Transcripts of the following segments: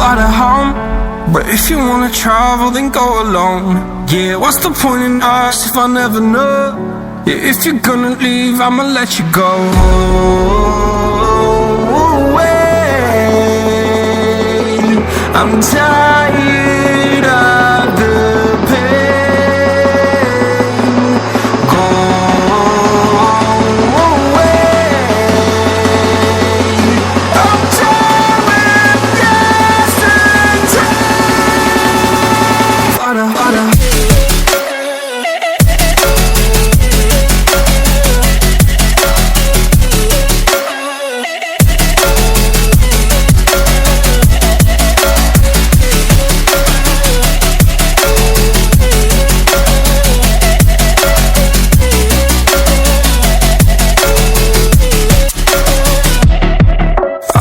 fly to home. But if you wanna travel, then go alone. Yeah, what's the point in us if I never know? Yeah, if you're gonna leave, I'ma let you go. I'm tired of the pain. Go away. I'm tired with yesterday. Fada, fada.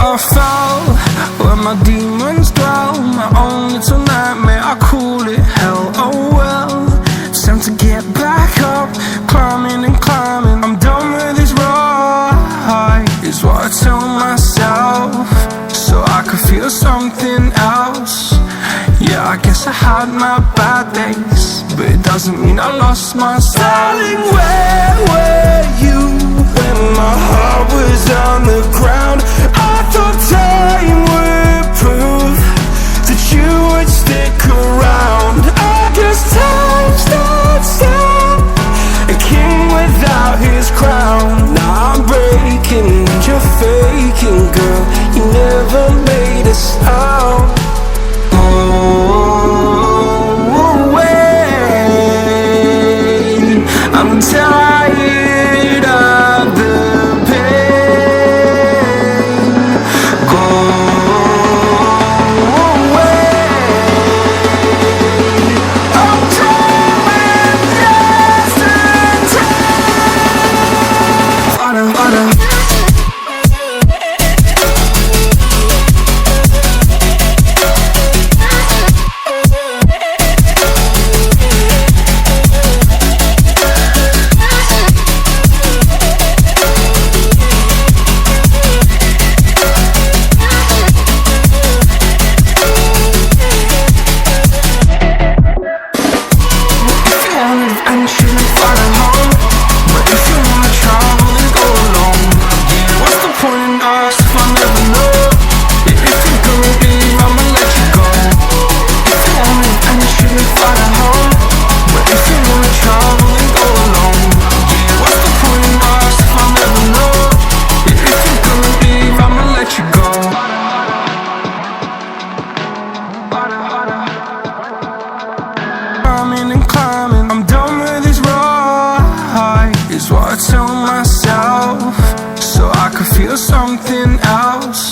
I fell where my demons dwell. My own little nightmare, I call it hell. Oh well, it's time to get back up. Climbing and climbing, I'm done with this ride, is what I tell myself, so I could feel something else. Yeah, I guess I had my bad days, but it doesn't mean I lost my style. Darling, where were you when my heart was on the ground? I thought time would prove that you would stick around. I guess time stood still, a king without his crown. Now I'm breaking and you're faking, girl. You never made a sound. Oh, wait, I'm tired of the pain. Go away. I'm tired with yesterday. Fada, fada. And shouldn't fly to home. But if you wanna travel, then go alone. Yeah, what's the point in us if I never know? Yeah, if you're gonna leave, I'ma let you go. If you want it and you shouldn't fly to home. But if you wanna travel, then go alone. Yeah, what's the point in us if I never know? Yeah, if you're gonna leave, I'ma let you go. Climbing and climbing, I'm done with this ride, is what I tell myself, so I could feel something else.